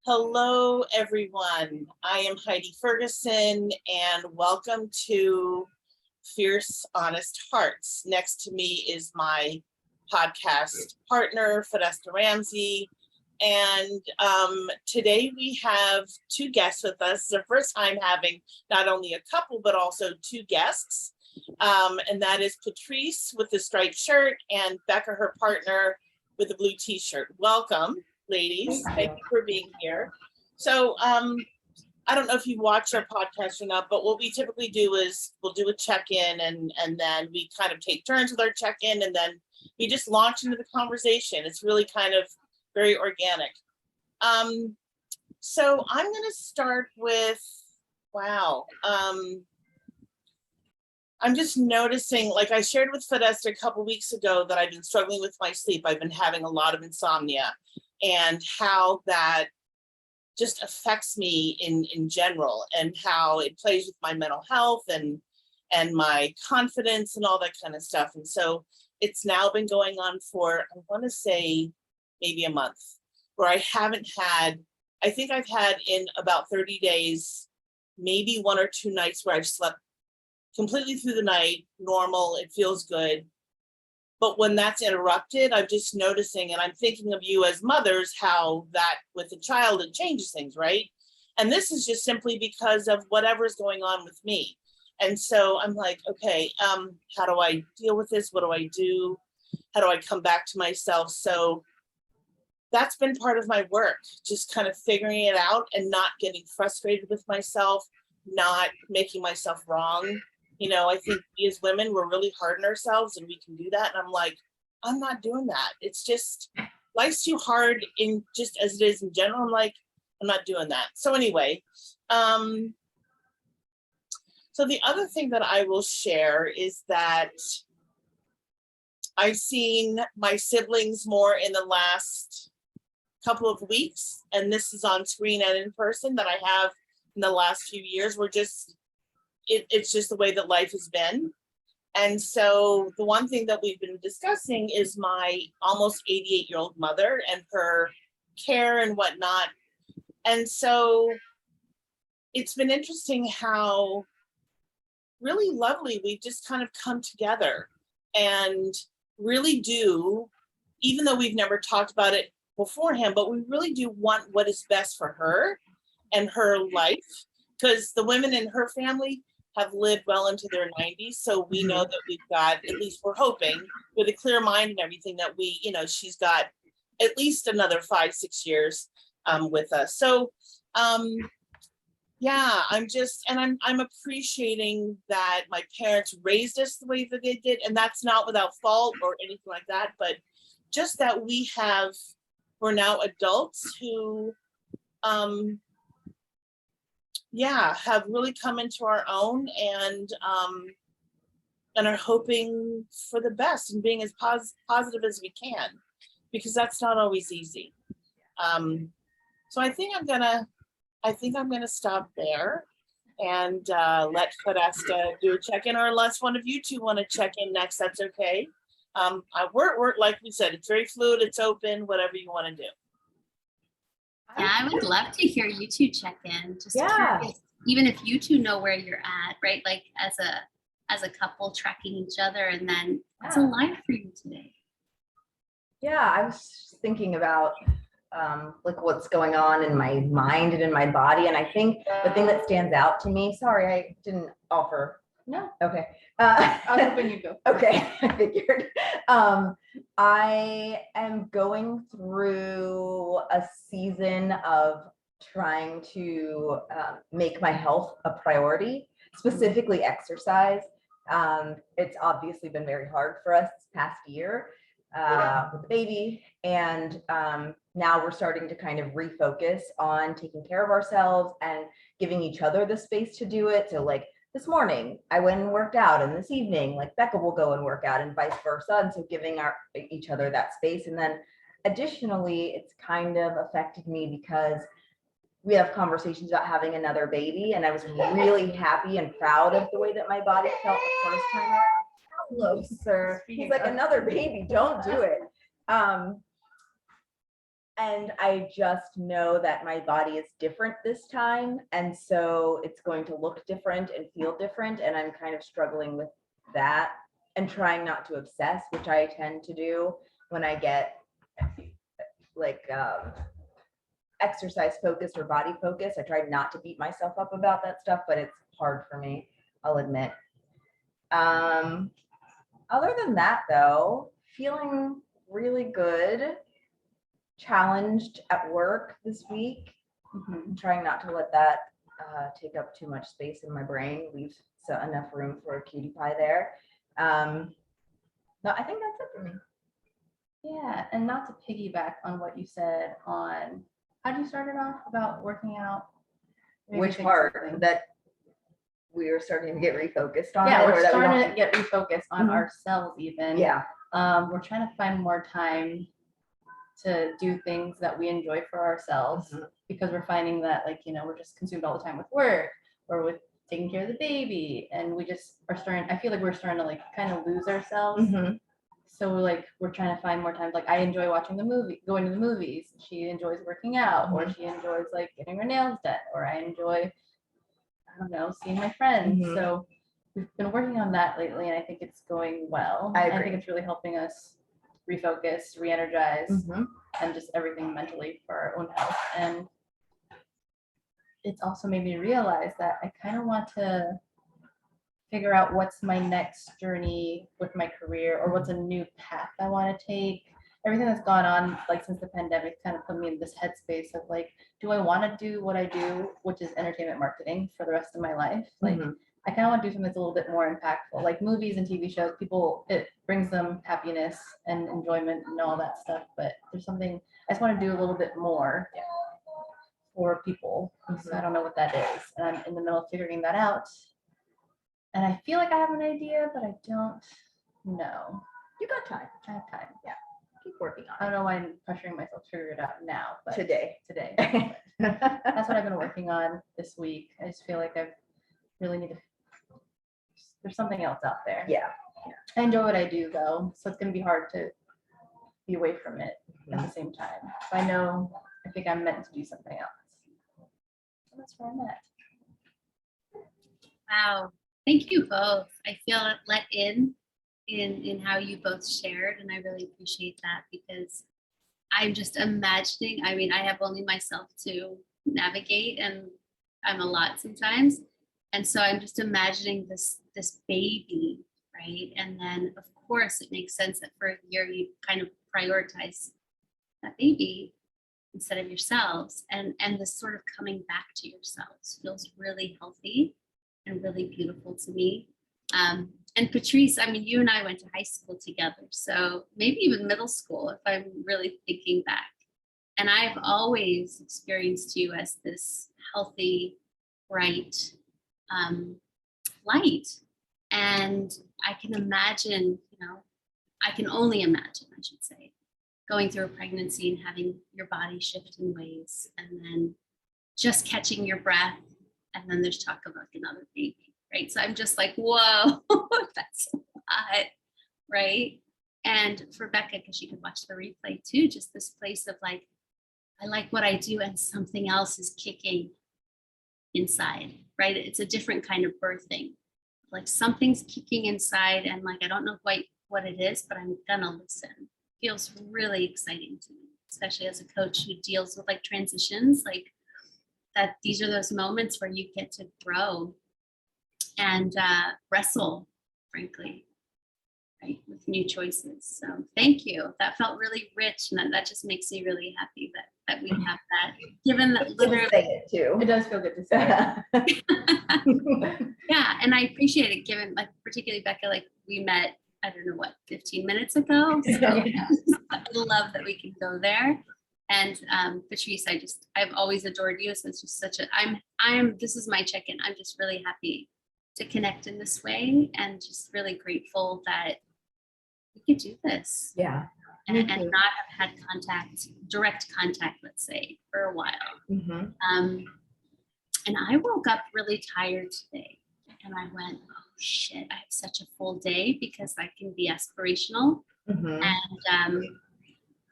Hello, everyone. I am Heidi Ferguson, and welcome to Fierce Honest Hearts. Next to me is my podcast partner, Fereshta Ramsey. And today we have two guests with us. It's the first time having not only a couple, but also two guests. And that is Patrice with the striped shirt and Becca, her partner, with the blue t-shirt. Welcome, ladies. Thank you for being here. So I don't know if you watch our podcast or not, but what we typically do is we'll do a check-in and then we kind of take turns with our check-in and then we just launch into the conversation. It's really kind of very organic. So I'm going to start with, wow. I'm just noticing, like I shared with Fereshta a couple weeks ago that I've been struggling with my sleep. I've been having a lot of insomnia and how that just affects me in general and how it plays with my mental health and my confidence and all that kind of stuff. And so it's now been going on for, I want to say maybe a month, where I haven't had, I think I've had in about 30 days, maybe 1 or 2 nights where I've slept completely through the night, normal, it feels good. But when that's interrupted, I'm just noticing, and I'm thinking of you as mothers, how that with a child, it changes things, right? And this is just simply because of whatever's going on with me. And so I'm like, okay, how do I deal with this? What do I do? How do I come back to myself? So that's been part of my work, just kind of figuring it out and not getting frustrated with myself, not making myself wrong. You know, I think we as women, we're really hard on ourselves and we can do that. And I'm like, I'm not doing that. It's just, life's too hard in just as it is in general. I'm like, I'm not doing that. So anyway, so the other thing that I will share is that I've seen my siblings more in the last couple of weeks, and this is on screen and in person, that I have in the last few years. We're just, it's just the way that life has been. And so the one thing that we've been discussing is my almost 88-year-old mother and her care and whatnot. And so it's been interesting how really lovely we've just kind of come together and really do, even though we've never talked about it beforehand, but we really do want what is best for her and her life, because the women in her family have lived well into their 90s. So we know that we've got, at least we're hoping, with a clear mind and everything, that we, you know, she's got at least another 5-6 years with us. So yeah, I'm just, and I'm appreciating that my parents raised us the way that they did. And that's not without fault or anything like that, but just that we're now adults who, yeah, have really come into our own and are hoping for the best and being as positive as we can, because that's not always easy. So I think I'm gonna stop there and let Fereshta do a check-in, or unless one of you two want to check in next, that's okay. We're like we said, it's very fluid, it's open, whatever you want to do. Yeah, I would love to hear you two check in. Just Yeah. curious, even if you two know where you're at, right? Like as a couple tracking each other, and then what's alive for you today? Yeah, I was just thinking about like what's going on in my mind and in my body, and I think the thing that stands out to me. Sorry, I didn't offer. No. Okay. I was hoping you go. Okay, I figured. I am going through a season of trying to make my health a priority, specifically exercise. It's obviously been very hard for us this past year with the baby, and now we're starting to kind of refocus on taking care of ourselves and giving each other the space to do it. So like this morning I went and worked out, and this evening like Becca will go and work out, and vice versa. And so giving each other that space. And then additionally, it's kind of affected me because we have conversations about having another baby, and I was really happy and proud of the way that my body felt the first time around. Hello, sir. He's like, another baby, don't do it. And I just know that my body is different this time. And so it's going to look different and feel different. And I'm kind of struggling with that and trying not to obsess, which I tend to do when I get like exercise focused or body focused. I try not to beat myself up about that stuff, but it's hard for me, I'll admit. Other than that though, feeling really good. Challenged at work this week. I'm trying not to let that take up too much space in my brain, leave enough room for a cutie pie there. No, I think that's it for me. Yeah, and not to piggyback on what you said on, how do you start it off about working out? Maybe Which think part something. that we are starting to get refocused on? Yeah, it, or we're that we starting don't- to get refocused on Mhm. ourselves even. Yeah. We're trying to find more time to do things that we enjoy for ourselves, Mhm. because we're finding that, like, you know, we're just consumed all the time with work or with taking care of the baby, and we just are starting, I feel like we're starting to like kind of lose ourselves. Mhm. So like we're trying to find more time. Like I enjoy watching the movie, going to the movies. She enjoys working out, or she enjoys like getting her nails done, or I enjoy, I don't know, seeing my friends. Mhm. So we've been working on that lately, and I think it's going well. I think agree. it's really helping us refocus, re-energize, Mhm. and just everything mentally for our own health. And it's also made me realize that I kind of want to figure out what's my next journey with my career, or what's a new path I want to take. Everything that's gone on like since the pandemic kind of put me in this headspace of like, do I want to do what I do, which is entertainment marketing, for the rest of my life? Like Mhm. I kind of want to do something that's a little bit more impactful, like movies and TV shows. People, it brings them happiness and enjoyment and all that stuff, but there's something I just want to do a little bit more for people. So I don't know what that is, and I'm in the middle of figuring that out. And I feel like I have an idea, but I don't know. You got time. I have time. Keep working I on don't know why I'm pressuring myself to figure it out now, it but today. today. That's what I've been working on this week. I just feel like I really need to, there's something else out there. Yeah. I enjoy what I do though, so it's gonna be hard to be away from it at the same time. So I think I'm meant to do something else. So that's where I'm at. Wow. Thank you both. I feel let in how you both shared, and I really appreciate that, because I'm just imagining, I mean, I have only myself to navigate, and I'm a lot sometimes. And so I'm just imagining this baby, right? And then of course it makes sense that for a year you kind of prioritize that baby instead of yourselves. And this sort of coming back to yourselves feels really healthy and really beautiful to me. And Patrice, I mean, you and I went to high school together, so maybe even middle school, if I'm really thinking back. And I've always experienced you as this healthy, bright light. And I can imagine, I can only imagine, I should say, going through a pregnancy and having your body shift in ways, and then just catching your breath. And then there's talk of like another baby, right? So I'm just like, whoa, that's a lot, right? And for Becca, because she could watch the replay too, just this place of like, I like what I do, and something else is kicking inside, right? It's a different kind of birthing. Like something's kicking inside, and like, I don't know quite what it is, but I'm gonna listen. Feels really exciting to me, especially as a coach who deals with like transitions, like that these are those moments where you get to grow and wrestle, frankly, right, with new choices. So thank you. That felt really rich, and that just makes me really happy that we have that, given that literally, Say it too. It does feel good to say it. yeah, and I appreciate it, given like particularly Becca, like we met, I don't know what, 15 minutes ago. So I love that we can go there. And Patrice, I've always adored you. So it's just such a, this is my check-in. I'm just really happy to connect in this way, and just really grateful that we could do this. Yeah. And not have had direct contact, let's say, for a while. Mm-hmm. And I woke up really tired today, and I went, oh shit, I have such a full day, because I can be aspirational. Mm-hmm. And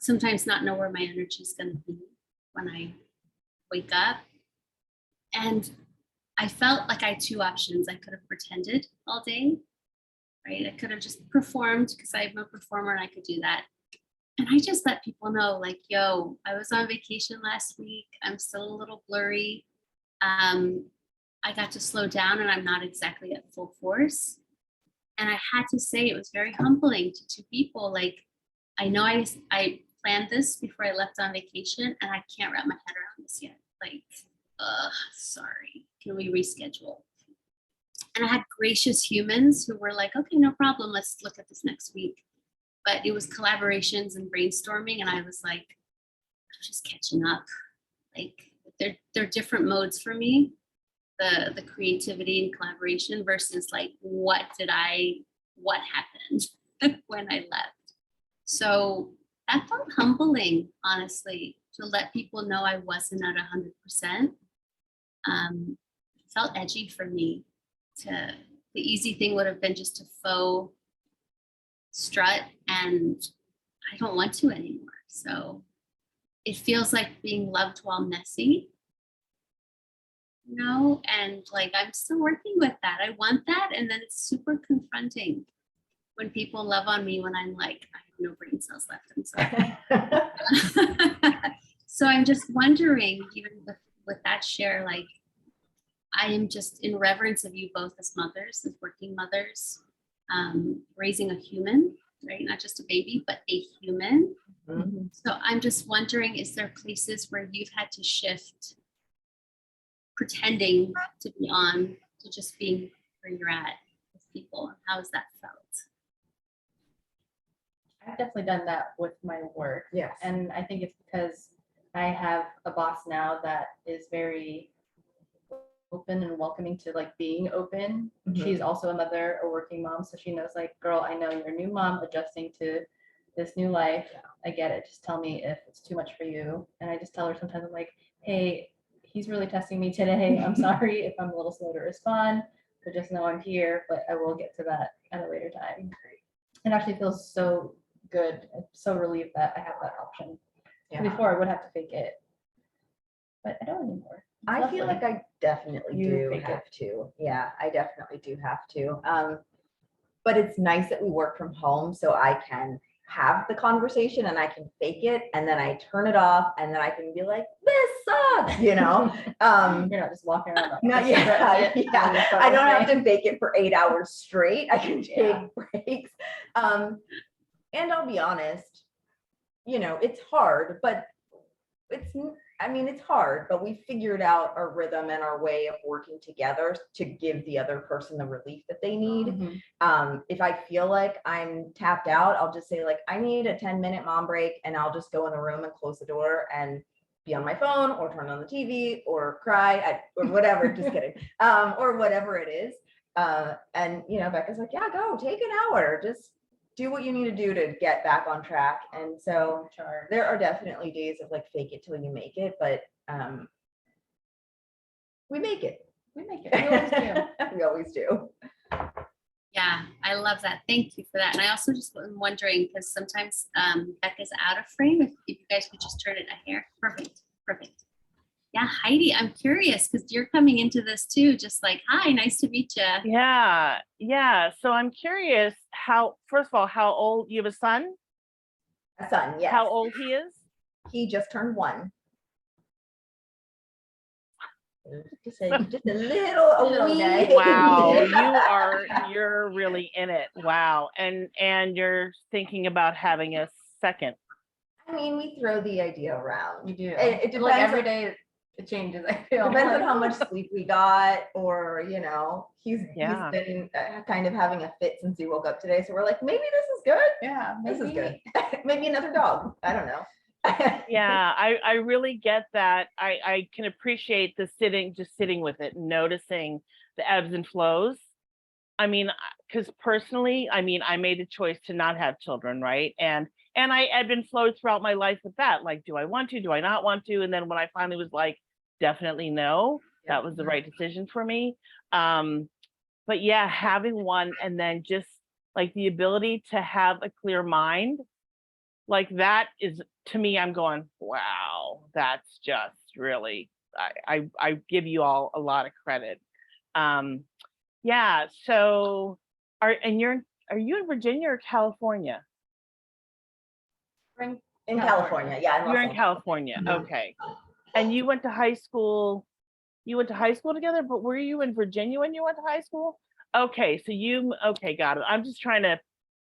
sometimes not know where my energy is going to be when I wake up. And I felt like I had two options. I could have pretended all day, right? I could have just performed because I'm a performer and I could do that. And I just let people know, like, yo, I was on vacation last week. I'm still a little blurry. I got to slow down and I'm not exactly at full force. And I had to say it was very humbling to two people. Like, I know I planned this before I left on vacation and I can't wrap my head around this yet. Like, sorry, can we reschedule? And I had gracious humans who were like, okay, no problem. Let's look at this next week. But it was collaborations and brainstorming. And I was like, I'm just catching up. Like, they're different modes for me. The creativity and collaboration versus like, what happened when I left. So that felt humbling, honestly, to let people know I wasn't at 100%. It felt edgy for me. The easy thing would have been just to faux strut, and I don't want to anymore. So it feels like being loved while messy, you know, and like I'm still working with that. I want that, and then it's super confronting when people love on me when I'm like, I have no brain cells left. I'm sorry. So I'm just wondering, even with that share, like, I am just in reverence of you both as mothers, as working mothers, raising a human, right? Not just a baby, but a human. Mhm. So I'm just wondering, is there places where you've had to shift pretending to be on to just being where you're at with people? How has that felt? I've definitely done that with my work. Yes. And I think it's because I have a boss now that is very open and welcoming to like being open. Mhm. She's also a mother, a working mom. So she knows like, girl, I know you're a new mom adjusting to this new life. I get it. Just tell me if it's too much for you. And I just tell her sometimes, I'm like, hey, he's really testing me today. I'm sorry if I'm a little slow to respond, but just know I'm here, but I will get to that at a later time. It actually feels so good. I'm so relieved that I have that option. Yeah. Before I would have to fake it, but I don't anymore. It's I feel lovely. like I definitely You do fake it. have to. Yeah, I definitely do have to. But it's nice that we work from home so I can have the conversation and I can fake it and then I turn it off and then I can be like, this sucks, you know? You're not just walking around. No, yeah, yeah. I don't have to bake it for 8 hours straight. I can take Yeah. breaks. And I'll be honest, you know, it's hard, but it's hard, but we figured out our rhythm and our way of working together to give the other person the relief that they need. Mhm. If I feel like I'm tapped out, I'll just say like, I need a 10-minute mom break, and I'll just go in the room and close the door and be on my phone or turn on the TV or cry or whatever, just kidding, or whatever it is. And you know, Becca's like, yeah, go take an hour, just do what you need to do to get back on track. And so there are definitely days of like fake it till you make it, but we make it. We make it. We always do. We always do. Yeah, I love that. Thank you for that. And I also just am wondering, because sometimes Becca's out of frame. If you guys could just turn it a hair. Perfect. Perfect. Yeah, Heidi, I'm curious because you're coming into this too, just like, hi, nice to meet you. Yeah. So I'm curious first of all, how old you have a son? A son, yes. How old he is? He just turned 1. Just a little guy. wee. Wow, you're really in it. Wow. And you're thinking about having a second. I mean, we throw the idea around. We do. It depends like every on- day it changes. I feel Depends like, on how much sleep we got, or you know, he's Yeah. been kind of having a fit since he woke up today. So we're like, maybe this is good. yeah, This is maybe. good. Maybe another dog. I don't know. Yeah, I really get that. I can appreciate just sitting with it, noticing the ebbs and flows. I mean, because personally, I mean, I made a choice to not have children, right? And I ebb and flowed throughout my life with that. Like, do I want to? Do I not want to? And then when I finally was like, definitely no, Yeah. that was the right decision for me. But yeah, having one and then just like the ability to have a clear mind like that is, to me, I'm going, wow, that's just really, I give you all a lot of credit. Yeah, so are you in Virginia or California? We're in In California. California, yeah. Los You're in Angeles. California, Mhm. okay. And you went to high school, together, but were you in Virginia when you went to high school? Okay, so okay, got it. I'm just trying to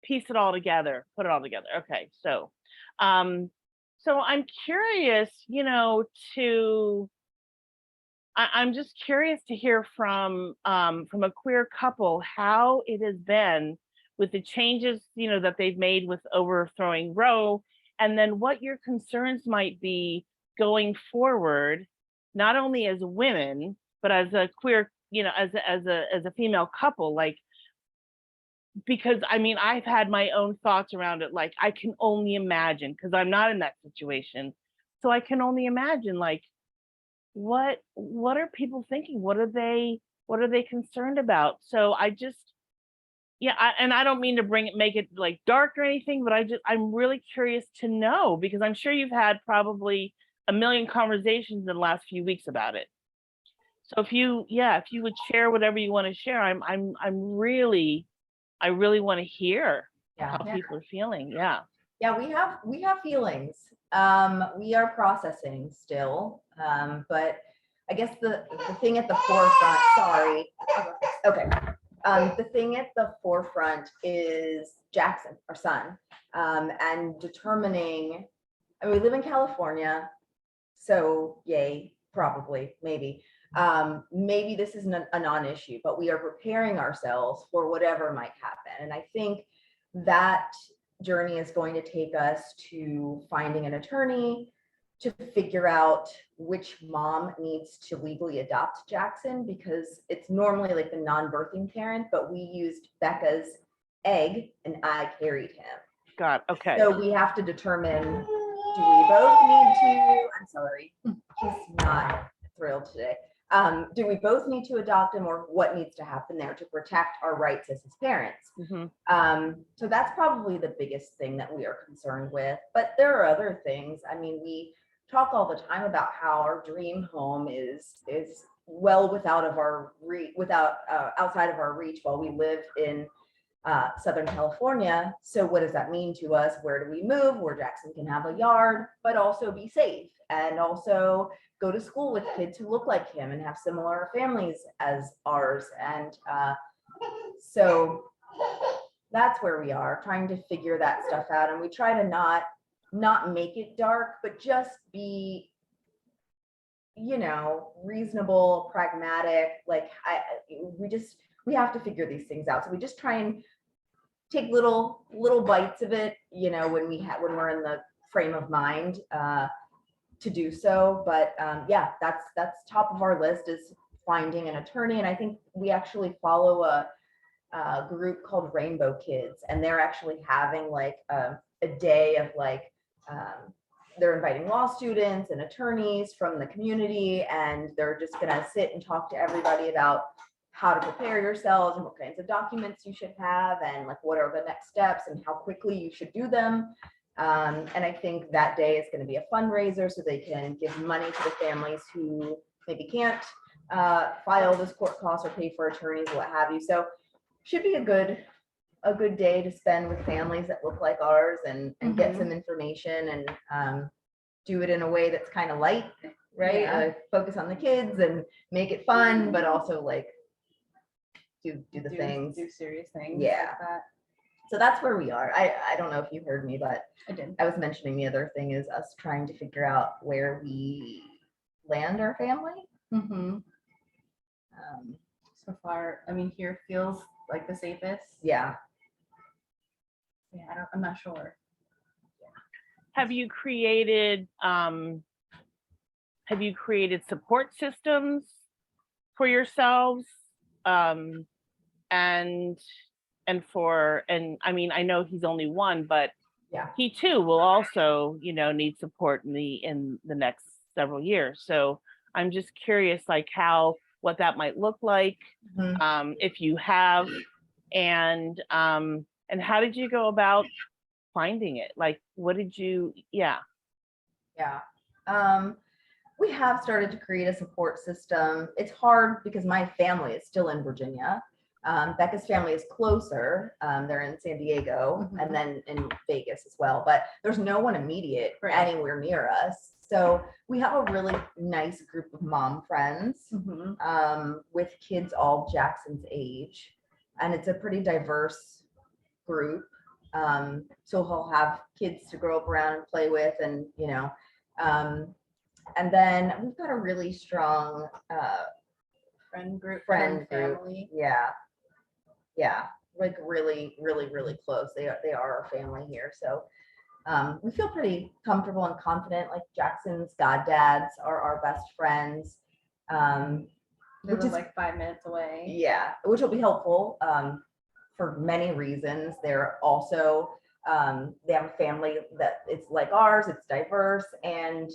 piece it all together, put it all together. Okay, so I'm curious, I'm just curious to hear from a queer couple how it has been with the changes, that they've made with overthrowing Roe, and then what your concerns might be going forward, not only as women, but as a queer, as a female couple, like, because I mean, I've had my own thoughts around it. Like, I can only imagine, because I'm not in that situation. So I can only imagine, like, what are people thinking? What are they concerned about? So I just, yeah, and I don't mean to make it like dark or anything, but I'm really curious to know, because I'm sure you've had probably a million conversations in the last few weeks about it. So if you would share whatever you want to share, I really want to hear Yeah. how people are feeling. Yeah. Yeah, we have feelings. We are processing still. But I guess the thing at the forefront, sorry. Okay. The thing at the forefront is Jackson, our son, and determining, I mean, we live in California, so yay, probably, maybe. Maybe this isn't a non-issue, but we are preparing ourselves for whatever might happen. And I think that journey is going to take us to finding an attorney, to figure out which mom needs to legally adopt Jackson, because it's normally like the non-birthing parent, but we used Becca's egg and I carried him. God. Okay. So we have to determine, do we both need to, I'm sorry, he's not thrilled today. Do we both need to adopt him, or what needs to happen there to protect our rights as his parents? So that's probably the biggest thing that we are concerned with. But there are other things. I mean, we talk all the time about how our dream home is well outside of our reach while we live in Southern California. So what does that mean to us? Where do we move where Jackson can have a yard, but also be safe, and also go to school with kids who look like him and have similar families as ours? And so that's where we are, trying to figure that stuff out. And we try to not make it dark, but just be, reasonable, pragmatic. Like we have to figure these things out. So we just try and take little bites of it, when we're in the frame of mind to do so. But yeah, that's top of our list, is finding an attorney. And I think we actually follow a group called Rainbow Kids, and they're actually having like a day of like they're inviting law students and attorneys from the community, and they're just going to sit and talk to everybody about how to prepare yourselves and what kinds of documents you should have, and like what are the next steps and how quickly you should do them. And I think that day is going to be a fundraiser, so they can give money to the families who maybe can't file this court costs or pay for attorneys, what have you. So should be a good day to spend with families that look like ours, and get some information, and do it in a way that's kind of light, right? Yeah. Focus on the kids and make it fun, but also like do the things. Do serious things. Yeah. Like that. So that's where we are. I don't know if you heard me, but I did. I was mentioning the other thing is us trying to figure out where we land our family. So far, I mean, here feels like the safest. Yeah. Yeah, I'm not sure. Have you created support systems for yourselves? And I mean, I know he's only one, but Yeah. he too will also, need support in the next several years. So I'm just curious, like what that might look like, if you have, and how did you go about finding it? Like, what did you, yeah. Yeah. We have started to create a support system. It's hard because my family is still in Virginia. Becca's family is closer. They're in San Diego Mhm. and then in Vegas as well, but there's no one immediate Right. anywhere near us. So we have a really nice group of mom friends with kids all Jackson's age. And it's a pretty diverse group. So he'll have kids to grow up around and play with, and and then we've got a really strong Friend group, friend group. family. Yeah, like really, really, really close. They are our family here. So we feel pretty comfortable and confident. Like Jackson's goddads are our best friends. They Which live is like 5 minutes away. Yeah, which will be helpful for many reasons. They're also they have a family that it's like ours. It's diverse, and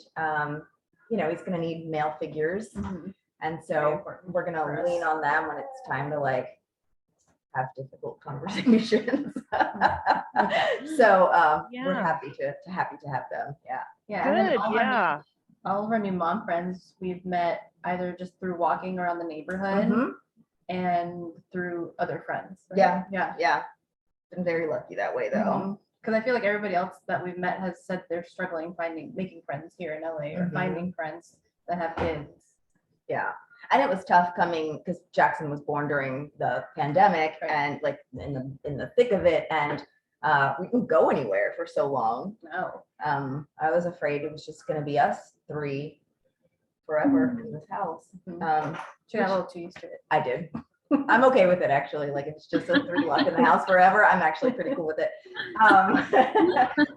he's going to need male figures, Mhm. and Very so important we're going for to us. lean on them when it's time to like have difficult conversations. So we're Yeah. happy to have them. Yeah. Yeah. And then Good, all yeah. all of our new mom friends we've met either just through walking around the neighborhood Mhm. and through other friends. Right? Yeah. Yeah. Yeah. Been very lucky that way though. Because I feel like everybody else that we've met has said they're struggling making friends here in LA or Mhm. finding friends that have kids. Yeah. And it was tough coming because Jackson was born during the pandemic Right. and like in the thick of it. And we couldn't go anywhere for so long. No. I was afraid it was just going to be us three forever in this house. She got a little too used to it. I did. I'm okay with it actually. Like if it's just us three locked in the house forever, I'm actually pretty cool with it.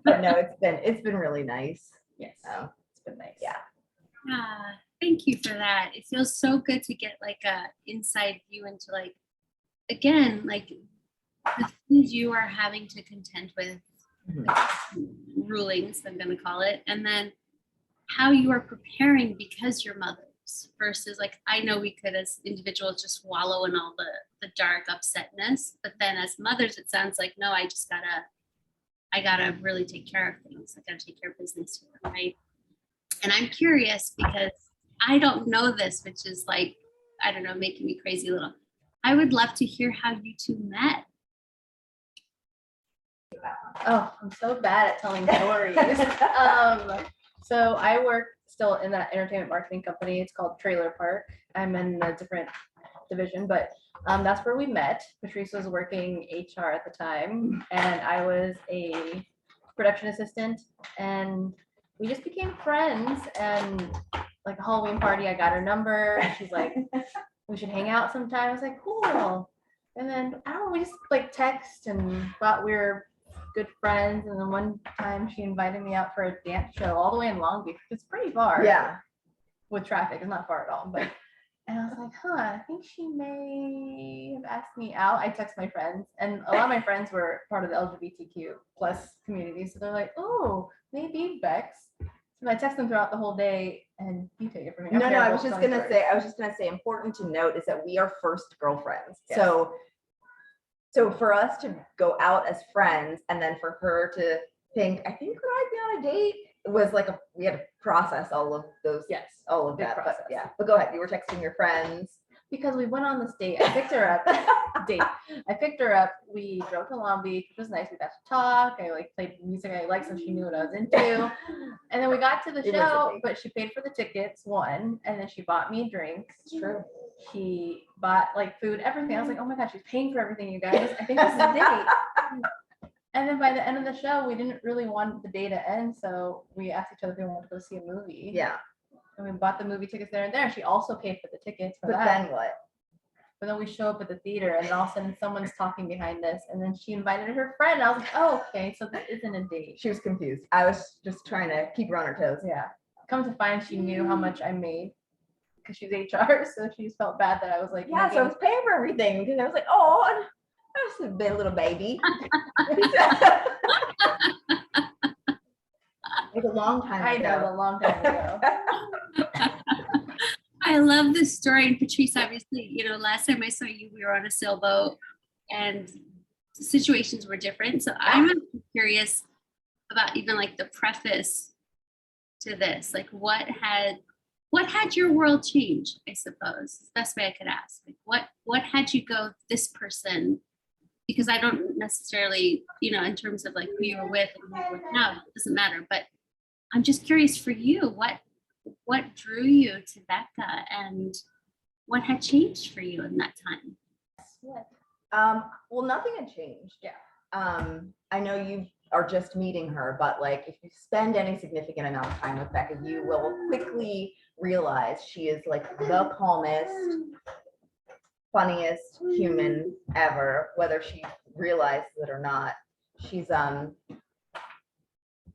But no, it's been really nice. Yes. It's been nice. Yeah. Thank you for that. It feels so good to get like a inside view into like, again, like the things you are having to contend with, rulings, I'm going to call it, and then how you are preparing because you're mothers versus like, I know we could as individuals just wallow in all the dark upsetness, but then as mothers, it sounds like, no, I gotta really take care of things. I gotta take care of business here, right? And I'm curious because I don't know this, which is like, I don't know, making me crazy a little. I would love to hear how you two met. Oh, I'm so bad at telling stories. So I work still in that entertainment marketing company. It's called Trailer Park. I'm in a different division, but that's where we met. Patrice was working HR at the time, and I was a production assistant, and we just became friends. And like a Halloween party, I got her number. And she's like, we should hang out sometime. I was like, cool. And then I don't know, we just like text and thought we were good friends. And then one time she invited me out for a dance show all the way in Long Beach. It's pretty far. Yeah. With traffic, it's not far at all. But and I was like, I think she may have asked me out. I text my friends, and a lot of my friends were part of the LGBTQ plus community. So they're like, oh, maybe Bex. So I text them throughout the whole day, and you take it from me. No, I was just gonna say, important to note is that we are first girlfriends. Yes. So for us to go out as friends and then for her to think, I think we might be on a date, it was like we had to process all of those. Yes. All of Big that. process. But yeah, but go ahead. You were texting your friends. Because we went on this date. I picked her up. I picked her up. We drove to Long Beach. It was nice. We got to talk. I like played music I liked, so she knew what I was into. And then we got to the It was show, a date. but she paid for the tickets, one, and then she bought me drinks. It's true. She bought like food, everything. I was like, oh my God, she's paying for everything, you guys. I think this is a date. And then by the end of the show, we didn't really want the day to end, so we asked each other if we wanted to go see a movie. Yeah. And we bought the movie tickets there and there. She also paid for the tickets for But that. then what? But then we show up at the theater, and then all of a sudden someone's talking behind us, and then she invited her friend. I was like, oh, okay, so this isn't a date. She was confused. I was just trying to keep her on her toes. Yeah. Come to find, she knew how much I made because she's HR, so she just felt bad that I was like, Yeah, so I was paying for everything because I was like, oh, I was a little baby. Like a long time I ago. know, a long time ago. I love this story. And Patrice, obviously, last time I saw you, we were on a sailboat and situations were different. So I'm curious, about even like the preface to this, like what had your world change, I suppose, is the best way I could ask. Like what had you go this person? Because I don't necessarily, in terms of like who you were with and who you're with now, it doesn't matter. But I'm just curious for you, what drew you to Becca and what had changed for you in that time? Well, nothing had changed. Yeah. I know you are just meeting her, but like if you spend any significant amount of time with Becca, you will quickly realize she is like the calmest, funniest human ever, whether she realizes it or not. She's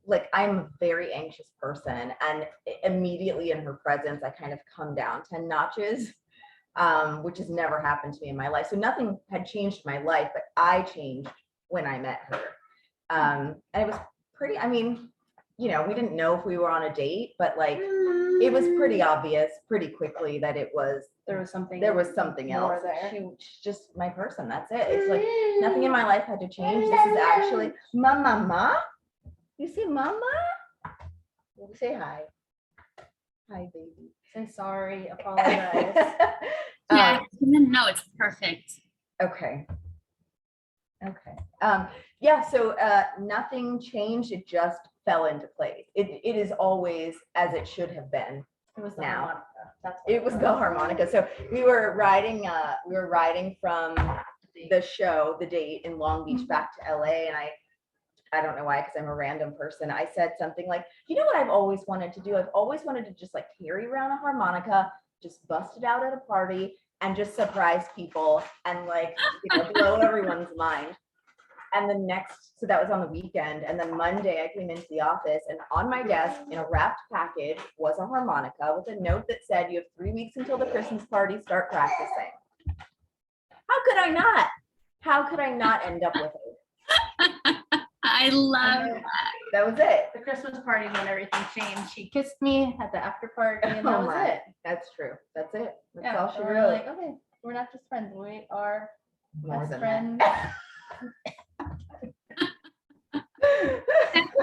like, I'm a very anxious person, and immediately in her presence, I kind of come down 10 notches, which has never happened to me in my life. So nothing had changed in my life, but I changed when I met her. And it was pretty, I mean, we didn't know if we were on a date, but like, it was pretty obvious pretty quickly that There was something else. more there. She's just my person. That's it. It's like nothing in my life had to change. This is actually mama. You see mama? Say hi. Hi, baby. Say sorry, apologize. Yeah, no, it's perfect. Okay. Yeah, so nothing changed. It just fell into place. It is always as it should have been. It was the Now. harmonica. That's what It was the harmonica. So we were riding from the show, the date in Long Beach back to LA, and I don't know why, because I'm a random person. I said something like, what I've always wanted to do? I've always wanted to just like carry around a harmonica, just bust it out at a party and just surprise people and like, blow everyone's mind. And so that was on the weekend. And then Monday I came into the office, and on my desk in a wrapped package was a harmonica with a note that said, you have 3 weeks until the Christmas party, start practicing. How could I not end up with it? I love that. That was it. the Christmas party when everything changed. She kissed me at the after party, and that Oh was my. it. That's true. That's it. That's Yeah, all she so we're wrote. like, okay, we're not just friends. We are More best than friends. that.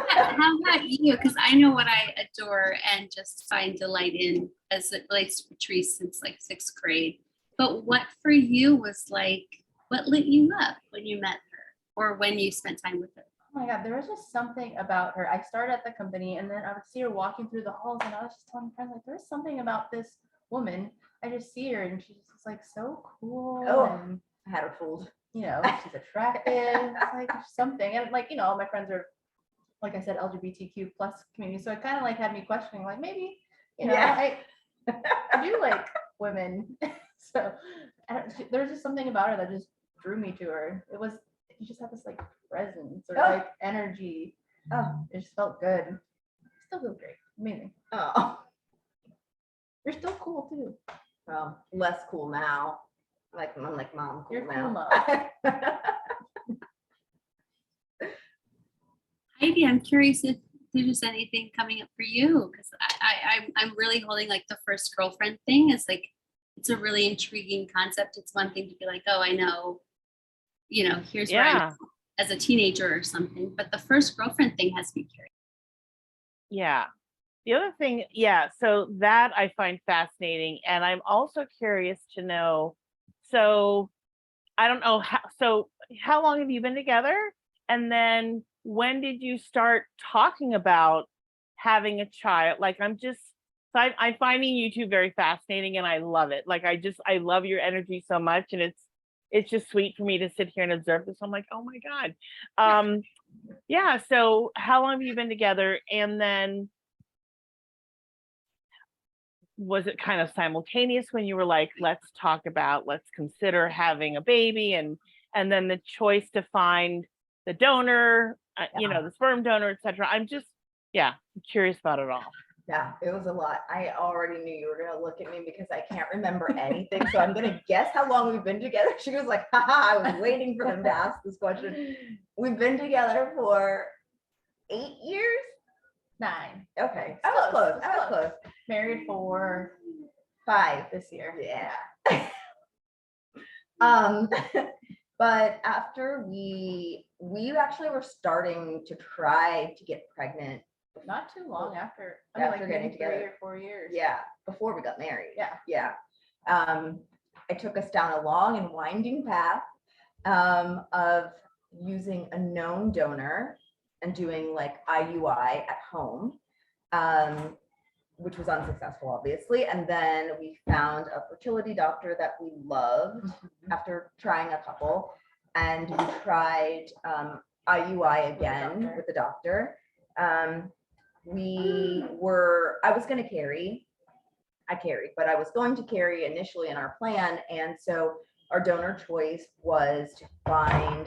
How about you? Because I know what I adore and just find delight in as it relates to Patrice since like 6th grade. But what for you was like, what lit you up when you met her or when you spent time with her? Oh my God, there was just something about her. I started at the company, and then I would see her walking through the halls, and I was just telling friends, like, there's something about this woman. I just see her, and she's just like so cool. Oh. And I had her fooled. she's attractive. It's like something, and like all my friends are, like I said, LGBTQ plus community, so it kind of like had me questioning, like maybe Yeah. I do like women. So there's just something about her that just drew me to her. You just have this like presence or like energy. Oh. It just felt good. It still feels great. Amazing. Oh. You're still cool too. Well, less cool now. I'm like mom cool You're now. cool, Mom. Heidi, I'm curious if there's anything coming up for you, because I'm really holding like the first girlfriend thing as like, it's a really intriguing concept. It's one thing to be like, oh, I know, here's where I'm as a teenager or something, but the first girlfriend thing has me curious. Yeah. The other thing, so that I find fascinating. And I'm also curious to know, so I don't know how long have you been together? And then when did you start talking about having a child? Like, I'm finding you two very fascinating, and I love it. Like, I love your energy so much, and it's just sweet for me to sit here and observe this. I'm like, oh my God. Yeah. So how long have you been together? And then was it kind of simultaneous when you were like, let's consider having a baby, and then the choice to find the donor, the sperm donor, etc. I'm curious about it all. Yeah, it was a lot. I already knew you were going to look at me because I can't remember anything. So I'm going to guess how long we've been together. She was like, haha, I was waiting for them to ask this question. We've been together for 8 years? 9. Okay. I was close. Married for 5 this year. Yeah. But after we actually were starting to try to get pregnant. Not too long after. I After mean, like getting maybe 3 together. or 4 years. Yeah, before we got married. Yeah. Yeah. It took us down a long and winding path of using a known donor and doing like IUI at home, which was unsuccessful, obviously. And then we found a fertility doctor that we loved after trying a couple, and we tried IUI again with the doctor. I was going to carry. I carried, but I was going to carry initially in our plan. And so our donor choice was to find,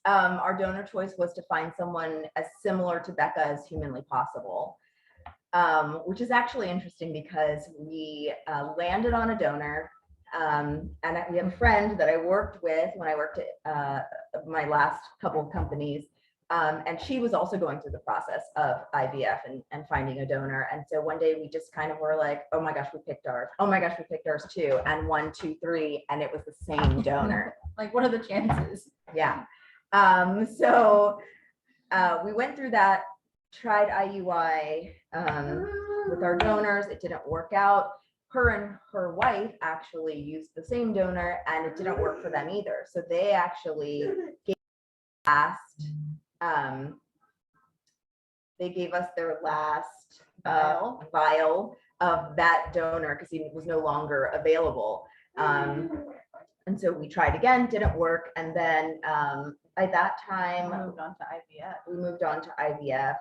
our donor choice was to find someone as similar to Becca as humanly possible, which is actually interesting because we landed on a donor. And we have a friend that I worked with when I worked at my last couple of companies. And she was also going through the process of IVF and finding a donor. And so one day we just kind of were like, oh my gosh, we picked ours. Oh my gosh, we picked ours too. And 1, 2, 3, and it was the same donor. Like, what are the chances? Yeah. So we went through that, tried IUI with our donors. It didn't work out. Her and her wife actually used the same donor, and it didn't work for them either. So they actually gave us their last vial of that donor because he was no longer available. And so we tried again, didn't work. And then by that time, We moved on to IVF. we moved on to IVF.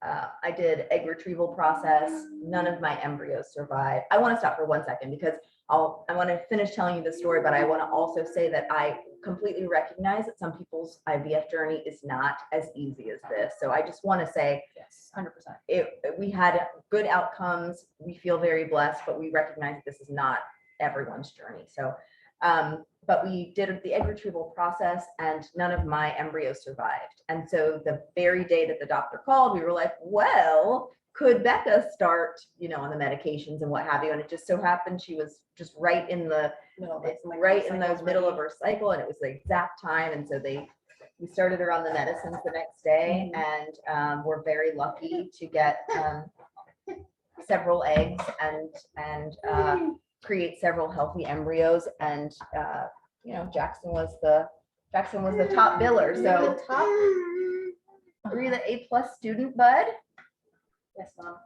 I did egg retrieval process. None of my embryos survived. I want to stop for 1 second because I want to finish telling you the story, but I want to also say that I completely recognize that some people's IVF journey is not as easy as this. So I just want to say, Yes, 100%. we had good outcomes. We feel very blessed, but we recognize that this is not everyone's journey. So, but we did the egg retrieval process and none of my embryos survived. And so the very day that the doctor called, we were like, well, could Becca start, on the medications and what have you? And it just so happened she was just right in the middle of her cycle, and it was the exact time. And so we started her on the medicines the next day, and we're very lucky to get several eggs and create several healthy embryos. And Jackson was the top biller. So were you the A+ student, bud? Yes, Mom.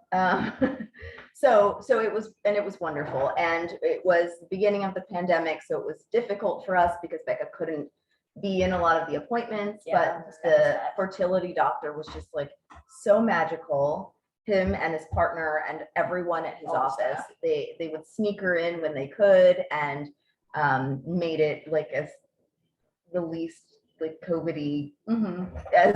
So it was wonderful, and it was the beginning of the pandemic, so it was difficult for us because Becca couldn't be in a lot of the appointments. Yeah, But the fertility doctor was just like so magical. Him and his partner and everyone at his All the office, staff. they would sneak her in when they could, and made it like as the least like COVID-y as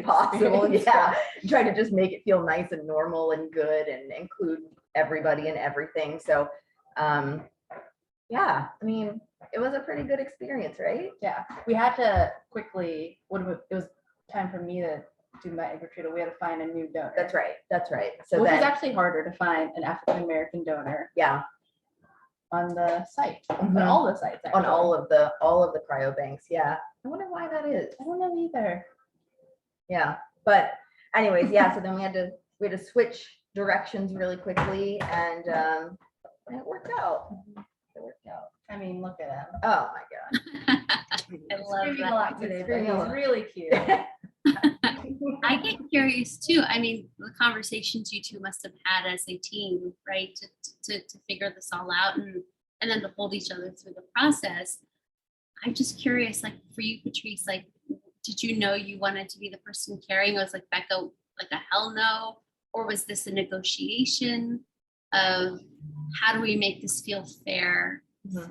possible. Experience. Yeah, try to just make it feel nice and normal and good and include everybody and everything. So yeah, I mean, it was a pretty good experience, right? Yeah, we had to quickly, it was time for me to do my egg retrieval. We had to find a new donor. That's right. So Which was then, actually harder to find an African-American donor yeah, on the site, Mhm. on all the sites. on actually. all of the cryobanks. Yeah, I wonder why that is. I don't know either. Yeah, but anyways, yeah, so then we had to switch directions really quickly, and it worked out. It worked out. I mean, look at him. Oh my God. I love Screaming a that. lot today, but Screaming a he's lot. really cute. I get curious too. I mean, the conversations you two must have had as a team, right? To figure this all out and then to hold each other through the process. I'm just curious, like for you, Patrice, like, did you know you wanted to be the person carrying? Was like Becca, like a hell no? Or was this a negotiation of how do we make this feel fair Mhm.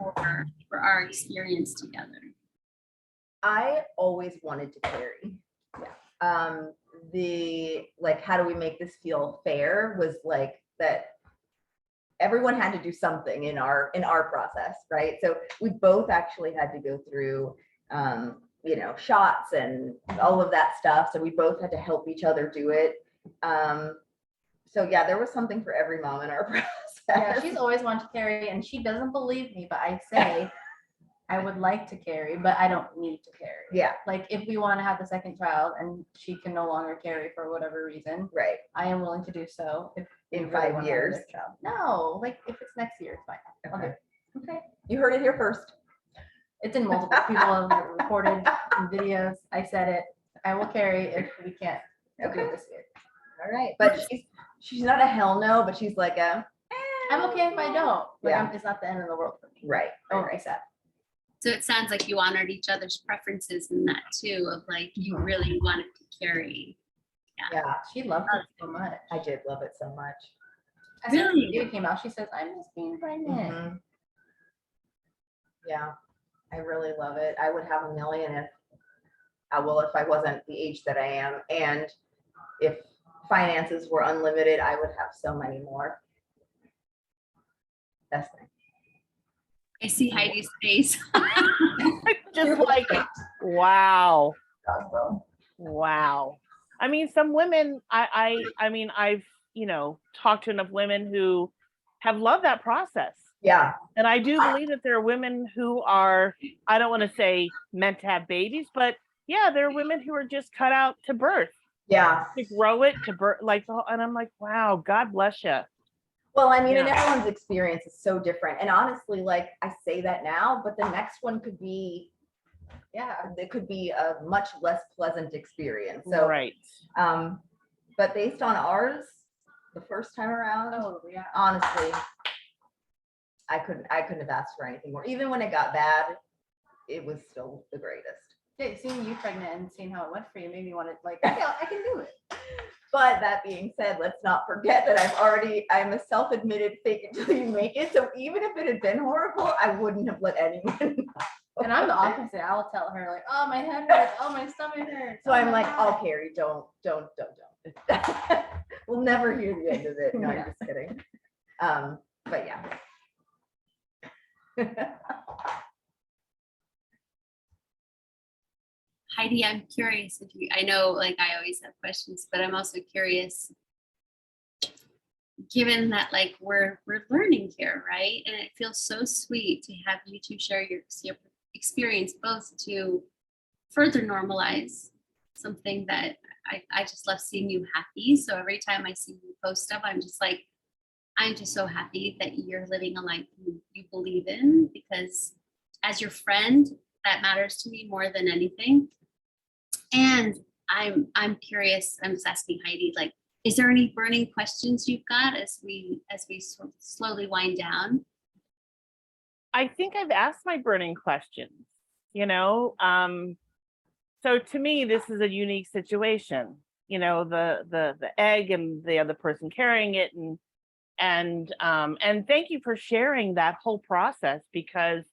for our experience together? I always wanted to carry. The like, how do we make this feel fair was like that everyone had to do something in our process, right? So we both actually had to go through shots and all of that stuff. So we both had to help each other do it. So yeah, there was something for every mom in our Yeah, she's always wanted to carry, and she doesn't believe me, but I say I would like to carry, but I don't need to carry. Yeah, Like if we want to have the second child and she can no longer carry for whatever reason, right. I am willing to do so. If we In really 5 wanna have years. another child. No, like if it's next year, it's fine. I'll do Okay. it. Okay. You heard it here first. It's in multiple people have recorded in videos. I said it. I will carry if we can't do Okay. it this year. All right. But she's not a hell no, but she's like a I'm okay if I don't. Like Yeah. it's not the end of the world for me. right. I Right. won't be sad. So it sounds like you honored each other's preferences in that too, of like, you really wanted to carry. Yeah, She loved it so much. I did love it so much. As soon as Really? the baby came out, she says, I miss being pregnant. Mhm. Yeah, I really love it. I would have a million if I wasn't the age that I am, and if finances were unlimited, I would have so many more. Best thing. I see Heidi's face. Just like, wow. Well, Wow. I mean, some women, I mean, I've, talked to enough women who have loved that process. yeah, And I do believe that there are women who are, I don't want to say meant to have babies, but yeah, there are women who are just cut out to birth, yeah. to grow it, to birth, like, and I'm like, wow, God bless you. Well, I mean, and Yeah. everyone's experience is so different. And honestly, like I say that now, but the next one could be, yeah, it could be a much less pleasant experience. So, Right. But based on ours, the first time around, Oh, yeah. honestly, I couldn't have asked for anything more. Even when it got bad, it was still the greatest. Yeah, seeing you pregnant and seeing how it went for you made me want to like, okay, I can do it. But that being said, let's not forget that I'm a self-admitted fake until you make it. So even if it had been horrible, I wouldn't have let anyone know. And I'm the opposite. I'll tell her like, oh, my head hurts. Oh, my stomach hurts. So oh I'm my like, God." oh, Carrie, don't. We'll never hear the end of it. No, I'm Yeah. just kidding. But yeah. Heidi, I'm curious if you, I know like I always have questions, but I'm also curious, given that like we're learning here, right? And it feels so sweet to have you two share your experience both to further normalize something that I just love seeing you happy. So every time I see you post stuff, I'm just like, I'm just so happy that you're living a life you believe in, because as your friend, that matters to me more than anything. And I'm curious, I'm just asking Heidi, like, is there any burning questions you've got as we slowly wind down? I think I've asked my burning questions, so to me, this is a unique situation, the egg and the other person carrying it, and thank you for sharing that whole process, because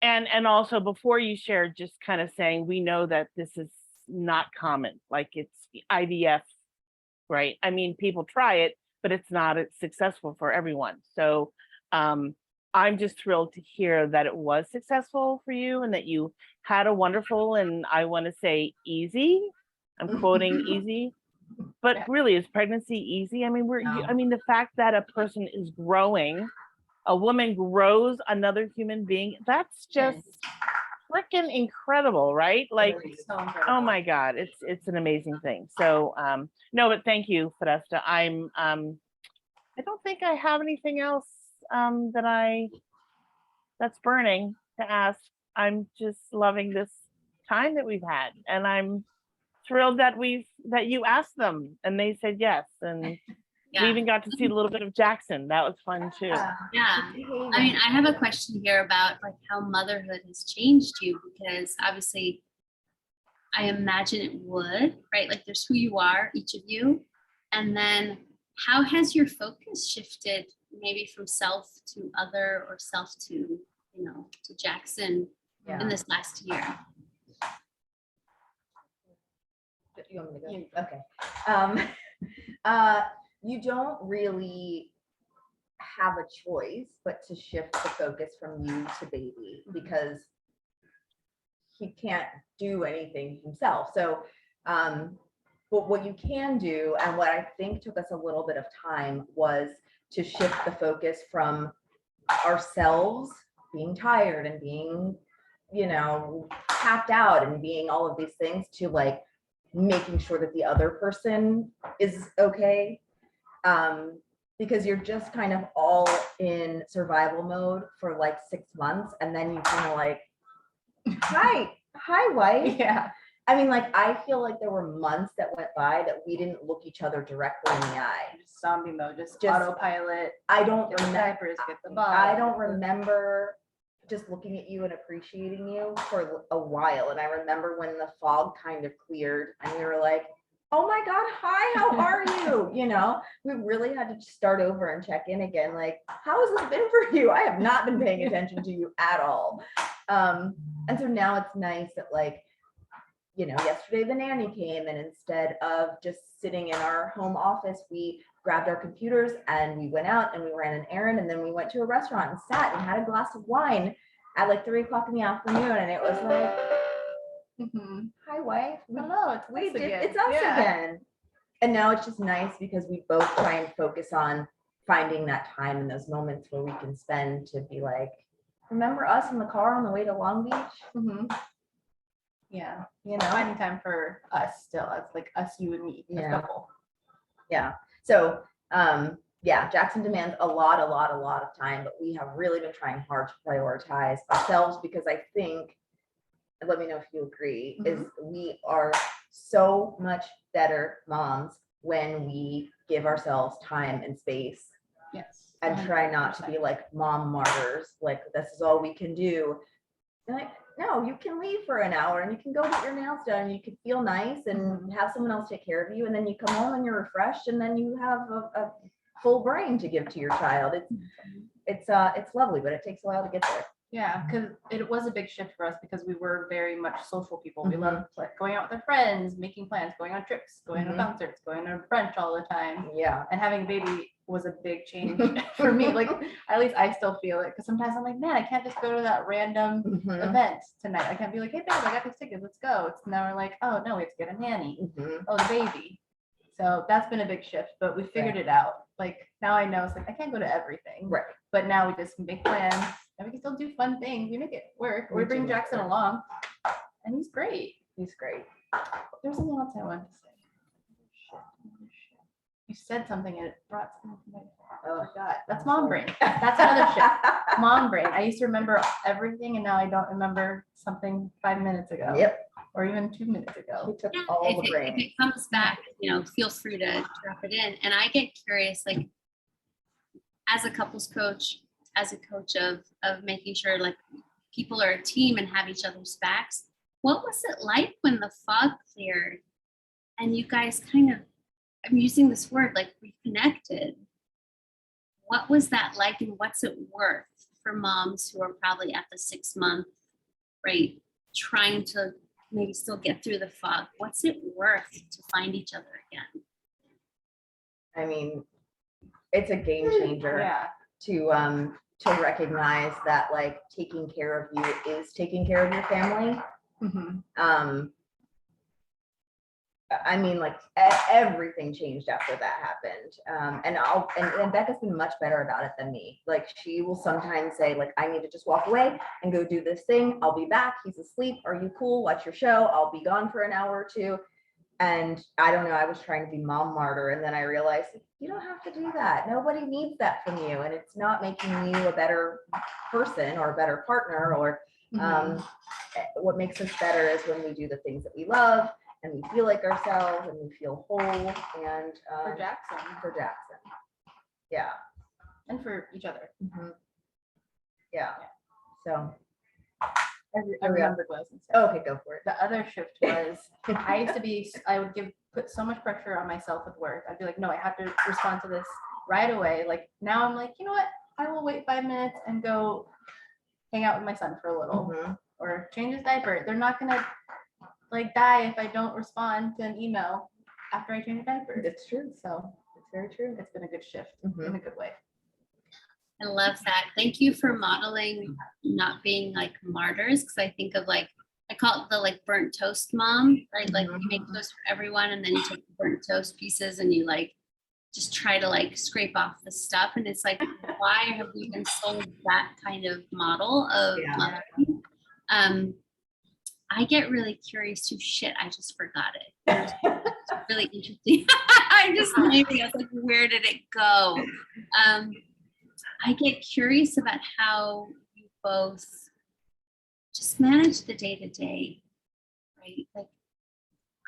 and also before you shared, just kind of saying, we know that this is not common, like it's IVF, right? I mean, people try it, but it's not successful for everyone. So I'm just thrilled to hear that it was successful for you and that you had a wonderful, and I want to say easy, I'm quoting easy, but really, is pregnancy easy? I mean, I mean, the fact that a person is growing, a woman grows another human being, that's just freaking incredible, right? Like, So oh incredible. my God, it's an amazing thing. So no, but thank you, Fereshta. I don't think I have anything else that's burning to ask. I'm just loving this time that we've had, and I'm thrilled that you asked them and they said yes, and we Yeah, even got to see a little bit of Jackson. That was fun too. yeah. I mean, I have a question here about like how motherhood has changed you, because obviously I imagine it would, right? Like there's who you are, each of you. And then how has your focus shifted maybe from self to other, or self to, to Jackson in this last year? You want me to go? Okay. You don't really have a choice but to shift the focus from you to baby, because he can't do anything himself. So, but what you can do, and what I think took us a little bit of time, was to shift the focus from ourselves being tired and being, you know, tapped out and being all of these things to like making sure that the other person is okay. Because you're just kind of all in survival mode for like 6 months, and then you kind of like, hi, wife. Yeah. I mean, like, I feel like there were months that went by that we didn't look each other directly in the eye. Just zombie mode, just Just- autopilot. I don't Get the remember. diapers, get the bottle. I don't remember just looking at you and appreciating you for a while. And I remember when the fog kind of cleared and we were like, oh my God, hi, how are you? You know, we really had to start over and check in again. Like, how has this been for you? I have not been paying attention to you at all. And so now it's nice that, like, you know, yesterday the nanny came, and instead of just sitting in our home office, we grabbed our computers and we went out and we ran an errand, and then we went to a restaurant and sat and had a glass of wine at like 3 o'clock in the afternoon. And it was like, Mhm. hi wife, Hello, it's we us did, again. it's us Yeah. again. And now it's just nice because we both try and focus on finding that time and those moments where we can spend to be like, remember us in the car on the way to Long Beach? Mhm. Yeah, You know? finding time for us still, it's like us, you and me, as a Yeah. couple. Yeah. So, yeah, Jackson demands a lot of time, but we have really been trying hard to prioritize ourselves because I think, and let me know if you agree, is we are so much better moms when we give ourselves time and space Yes. and try not to be like mom martyrs, like this is all we can do. And like, no, you can leave for an hour and you can go get your nails done and you can feel nice and have someone else take care of you, and then you come home and you're refreshed, and then you have a full brain to give to your child. It's lovely, but it takes a while to get there. Yeah, because it was a big shift for us because we were very much social people. We Mhm. loved like going out with our friends, making plans, going on trips, going Mhm. to concerts, going to brunch all the time. Yeah. And having a baby was a big change for me. Like, at least I still feel it, because sometimes I'm like, man, I can't just go to that random Mhm. event tonight. I can't be like, hey babe, I got these tickets, let's go. It's now we're like, oh no, we have to get a nanny. Mhm. Oh, the baby. So that's been a big shift, but we figured it out. Like, now I know it's like I can't go to everything. Right. But now we just make plans and we can still do fun things. We make it work. Or We we bring do make it Jackson work. along, and he's great. He's great. There's something else I wanted to say. You said something and it brought something to my head. Oh, I forgot. That's mom brain. That's another shift. Mom brain. I used to remember everything, and now I don't remember something 5 minutes ago. Yep. Or even 2 minutes ago. We took Yeah, all if the it brain. comes back, you know, feel free to drop it in. And I get curious, like, as a couples coach, as a coach of making sure like people are a team and have each other's backs, what was it like when the fog cleared and you guys kind of, I'm using this word, like reconnected? What was that like, and what's it worth for moms who are probably at the 6 month, right, trying to maybe still get through the fog? What's it worth to find each other again? I mean, it's a game changer Yeah. to recognize that like taking care of you is taking care of your family. Mhm. I mean, like everything changed after that happened. And Becca's been much better about it than me. Like, she will sometimes say like, I need to just walk away and go do this thing. I'll be back. He's asleep. Are you cool? Watch your show. I'll be gone for an hour or two. And I don't know, I was trying to be mom martyr. And then I realized you don't have to do that. Nobody needs that from you. And it's not making you a better person or a better partner, or Mhm. what makes us better is when we do the things that we love and we feel like ourselves and we feel whole. And For Jackson. for Jackson. Yeah. And for each other. Mhm. Yeah. So, I remembered what I was gonna say. oh, okay, go for it. The other shift was I used to be, I would put so much pressure on myself with work. I'd be like, no, I have to respond to this right away. Like, now I'm like, you know what? I will wait 5 minutes and go hang out with my son for a little, Mhm. or change his diaper. They're not gonna like die if I don't respond to an email after I change a diaper. It's true. So It's very true. it's been a good shift Mhm. in a good way. I love that. Thank you for modeling not being like martyrs, because I think of like, I call it the like burnt toast mom, right? Like, you make toast for everyone and then you take the burnt toast pieces and you like just try to like scrape off the stuff. And it's like, why have we been sold that kind of model of Yeah. mothering? I get really curious too. Shit, I just forgot it. It's really interesting. I just maybe I was like, where did it go? I get curious about how you both just manage the day to day, right? Like,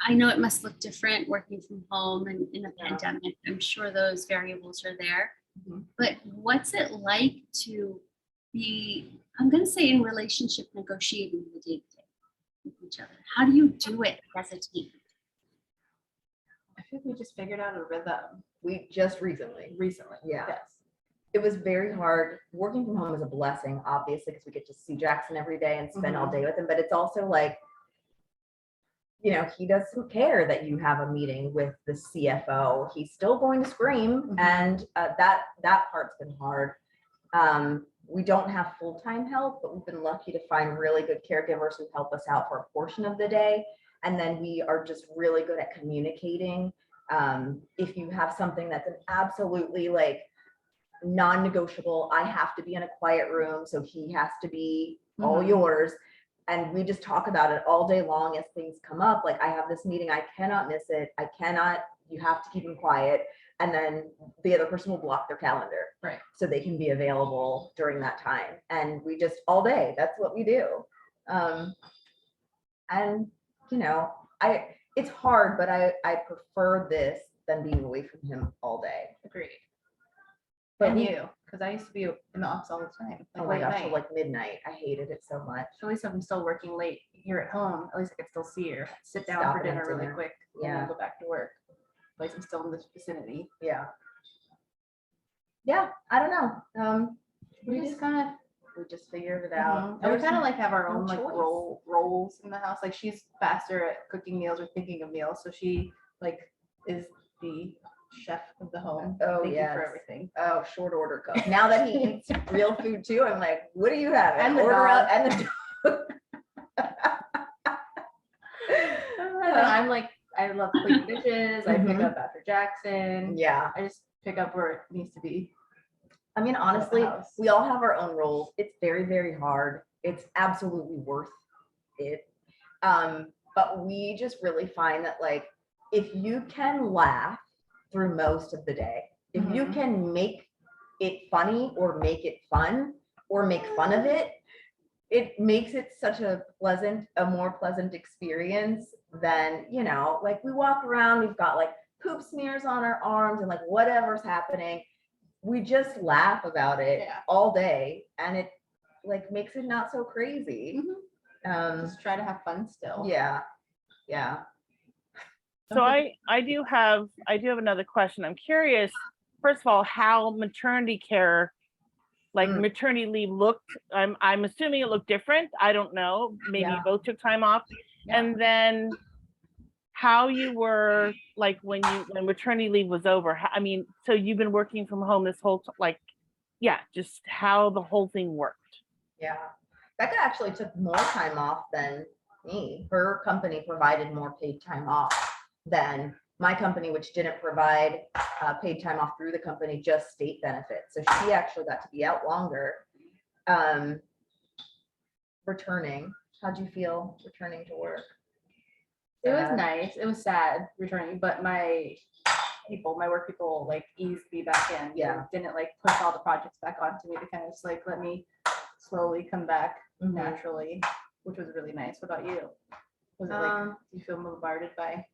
I know it must look different working from home and in a pandemic. I'm sure those variables are there. Mhm. But what's it like to be, I'm going to say, in relationship negotiating the day to day with each other? How do you do it as a team? I think we just figured out a rhythm We just recently. Yeah. Yes. It was very hard. Working from home is a blessing, obviously, because we get to see Jackson every day and spend all day with him. But it's also like, you know, he doesn't care that you have a meeting with the CFO. He's still going to scream, and that part's been hard. We don't have full-time help, but we've been lucky to find really good caregivers who help us out for a portion of the day. And then we are just really good at communicating. If you have something that's an absolutely like non-negotiable, I have to be in a quiet room, so he has to be all yours. And we just talk about it all day long as things come up. Like, I have this meeting, I cannot miss it. You have to keep him quiet. And then the other person will block their calendar. Right. So they can be available during that time. And we just all day, that's what we do. And you know, it's hard, but I prefer this than being away from him all day. Agreed. But And we- you, because I used to be in the office all the time. Like Oh my late gosh, night. till like midnight. I hated it so much. At least if I'm still working late here at home, at least I can still see her. Sit down Stop for and have dinner really dinner. quick and Yeah. then go back to work. At least I'm still in this vicinity. Yeah. Yeah, I don't know. We just kind of We just figured it out. and we kind of like have our no own like choice. roles in the house. Like, she's faster at cooking meals or thinking of meals, so she like is the chef of the home. Oh, thinking yes. for everything. Oh, short order cook. Now that he eats real food too, I'm like, what do you have? And the Order dog. out and the dog. And then I'm like, I love cleaning dishes. I pick Mhm. up after Jackson. Yeah. I just pick up where it needs to be. I mean, honestly, house. we all have our own roles. It's very, very hard. It's absolutely worth it. But we just really find that, like, if you can laugh through most of the day, if you Mhm. can make it funny or make it fun or make fun of it, it makes it such a more pleasant experience than, you know, like, we walk around, we've got like poop smears on our arms and like whatever's happening. We just laugh about it Yeah. all day, and it like makes it not so crazy. Just try to have fun still. Yeah. So I do have another question. I'm curious, first of all, how maternity care, like Mm. maternity leave looked. I'm assuming it looked different. I don't know. Maybe you Yeah. both took time off. Yeah. And then how you were like when maternity leave was over. I mean, so you've been working from home this whole just how the whole thing worked. Yeah. Becca actually took more time off than me. Her company provided more paid time off than my company, which didn't provide paid time off through the company, just state benefits. So she actually got to be out longer. Returning, how'd you feel returning to work? It was Sad. nice. It was sad returning, but my work people like eased me back in. They Yeah. didn't like push all the projects back onto me. They kind of just like let me slowly come back Mhm. naturally, which was really nice. What about you? Was it like, do you feel bombarded by?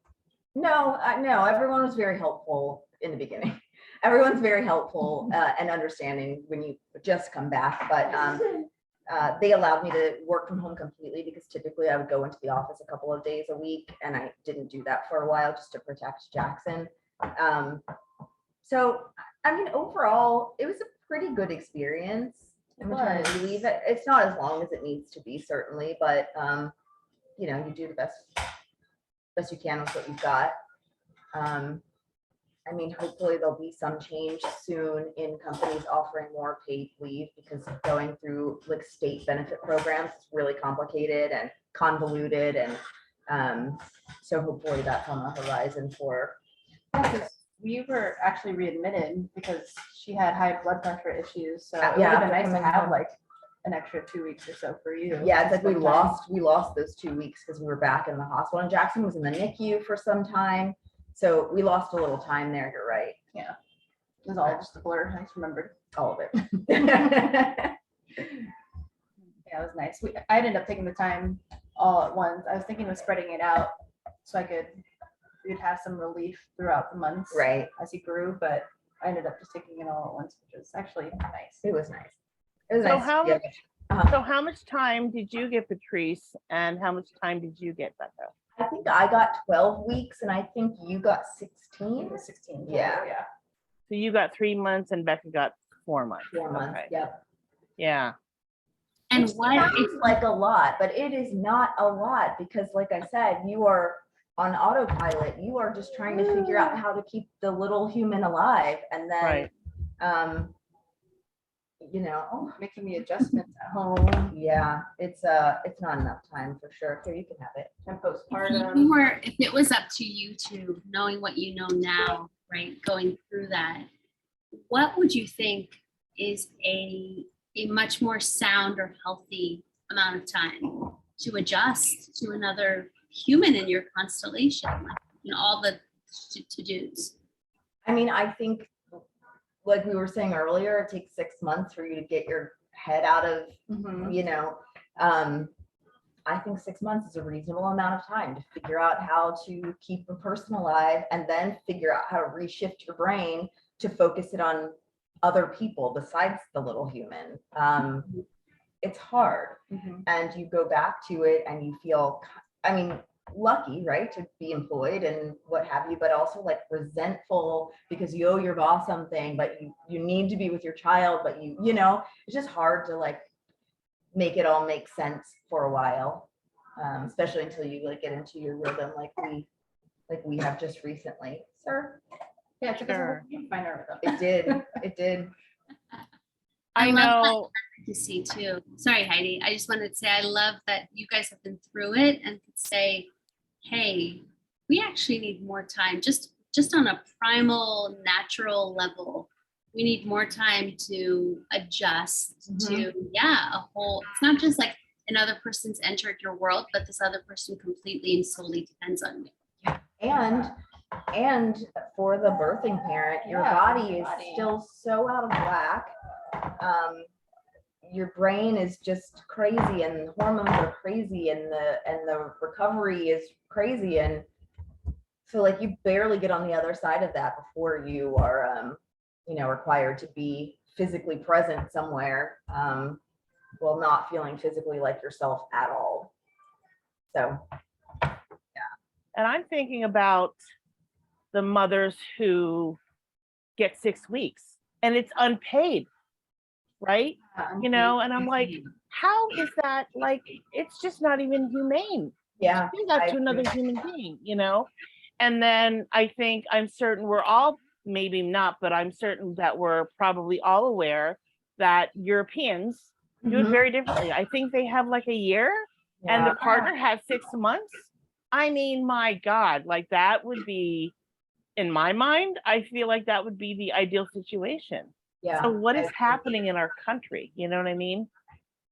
No, everyone was very helpful in the beginning. Everyone's very helpful and understanding when you just come back, but they allowed me to work from home completely, because typically I would go into the office a couple of days a week, and I didn't do that for a while just to protect Jackson. So, I mean, overall, it was a pretty good experience. Maternity leave. It's not as long as it needs to be, certainly, but you know, you do the best you can with what you've got. I mean, hopefully there'll be some change soon in companies offering more paid leave, because going through like state benefit programs is really complicated and convoluted, and so hopefully that's on the horizon for we were actually readmitted because she had high blood pressure issues. So it would Yeah, have been after nice to coming have home. like an extra 2 weeks or so for you. Yeah, it's to like we spend time. lost those 2 weeks because we were back in the hospital, and Jackson was in the NICU for some time. So we lost a little time there, you're right, It was all just a blur. I just remembered. all of it. Yeah, it was nice. I ended up taking the time all at once. I was thinking of spreading it out so we'd have some relief throughout the months Right, as he grew, but I ended up just taking it all at once, which was actually nice. it was nice. It was So nice. how Yeah. much, so how much time did you get, Patrice, and how much time did you get, Becca? I think I got 12 weeks and I think you got It 16, was 16. Yeah. Yeah. So you got 3 months and Becca got 4 months. 4 months. Okay. Yep. Yeah. And Which what sounds if, like a lot, but it is not a lot because like I said, you are on autopilot. You are just trying to figure out how to keep the little human alive. And then, Right. you know, Making the adjustments at home yeah, it's not enough time for sure. Here, you can have it. and if postpartum. if it was up to you two, knowing what you know now, right, going through that, what would you think is a much more sound or healthy amount of time to adjust to another human in your constellation, like, all the to-dos? I mean, I think, like we were saying earlier, it takes 6 months for you to get your head out of, Mhm. you know, I think 6 months is a reasonable amount of time to figure out how to keep a person alive and then figure out how to reshift your brain to focus it on other people besides the little human. It's hard. Mhm. And you go back to it and you feel, I mean, lucky, right, to be employed and what have you, but also like resentful because you owe your boss something, but you need to be with your child, but you know, it's just hard to like make it all make sense for a while, especially until you like get into your rhythm like we have just recently. Sir, Yeah, it took us a Sure. whole find our rhythm. it did. I love know. to see too. Sorry, Heidi. I just wanted to say I love that you guys have been through it and could say, hey, we actually need more time, just on a primal, natural level. We need more time to adjust to, a whole, it's not just like another person's entered your world, but this other person completely and solely depends on you. And for the birthing parent, your Yeah, body is body. still so out of whack. Your brain is just crazy and hormones are crazy and the recovery is crazy. And so like you barely get on the other side of that before you are, required to be physically present somewhere, while not feeling physically like yourself at all. So And I'm thinking about the mothers who get 6 weeks and it's unpaid, right? And I'm like, how is that? Like, it's just not even humane. yeah, Do that I to another agree. human being, And then I'm certain we're all, maybe not, but I'm certain that we're probably all aware that Europeans do it Mhm. very differently. I think they have like a year and the partner has 6 months. I mean, my God, like that would be, in my mind, I feel like that would be the ideal situation. Yeah. So what I is agree. happening in our country? You know what I mean?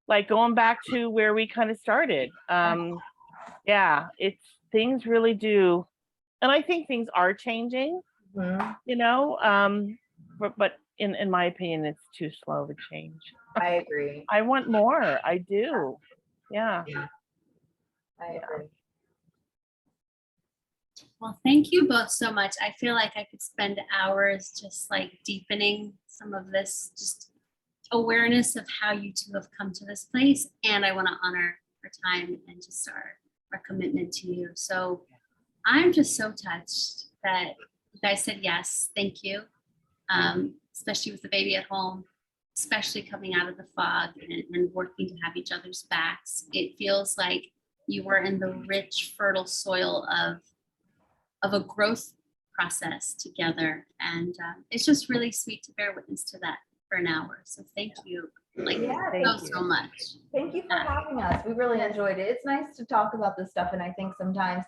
Like going back to where we kind of started. Yeah, it's things really do. And I think things are changing, Mhm. but in my opinion, it's too slow to change. I agree. I want more. I do. Yeah. I agree. Well, thank you both so much. I feel like I could spend hours just like deepening some of this just awareness of how you two have come to this place. And I want to honor our time and just our commitment to you. So I'm just so touched that you guys said yes. Thank you. Especially with the baby at home, especially coming out of the fog and working to have each other's backs. It feels like you were in the rich, fertile soil of a growth process together. And it's just really sweet to bear witness to that for an hour. So thank you. Like so much. Thank you for having us. We really enjoyed it. It's nice to talk about this stuff. And I think sometimes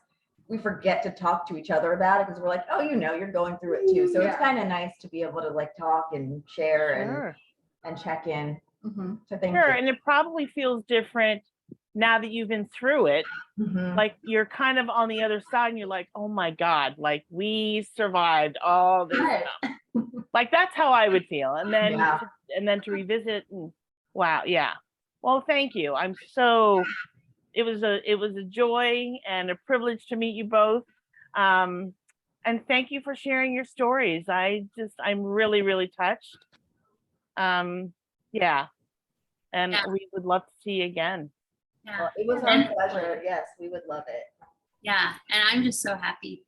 we forget to talk to each other about it because we're like, oh, you're going through it too. So it's Yeah. kind of nice to be able to like talk and share Sure. and check in. Mhm. So thank Sure, you. and it probably feels different now that you've been through it. Mhm. Like you're kind of on the other side and you're like, oh my God, like we survived all this Right. stuff. Like that's how I would feel. And then Yeah. to revisit and wow, yeah. Well, thank you. It was a joy and a privilege to meet you both. And thank you for sharing your stories. I'm really, really touched. Yeah. And Yeah. we would love to see you again. Yeah. Well, it was And- our pleasure. Yes, we would love it. Yeah, and I'm just so happy,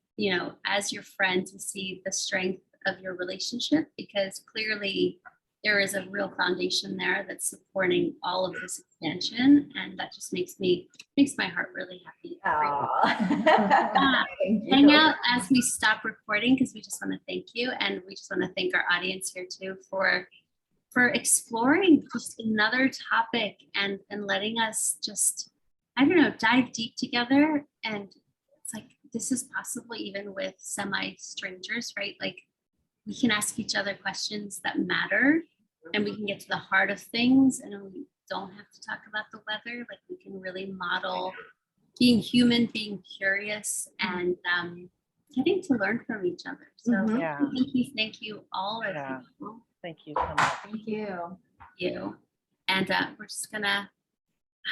as your friend, to see the strength of your relationship, because clearly there is a real foundation there that's supporting all of this expansion, and that just makes my heart really happy. Aw. Thank you. Hang out as we stop recording, because we just want to thank you, and we just want to thank our audience here too for exploring just another topic and letting us just, I don't know, dive deep together. And it's like, this is possible even with semi-strangers, right? Like we can ask each other questions that matter, and we can get to the heart of things, and we don't have to talk about the weather. Like we can really model being human, being curious, and getting to learn from each other. So Mhm. Yeah. thank you all of Yeah. you. Thank you so much. Thank you. You. And we're just gonna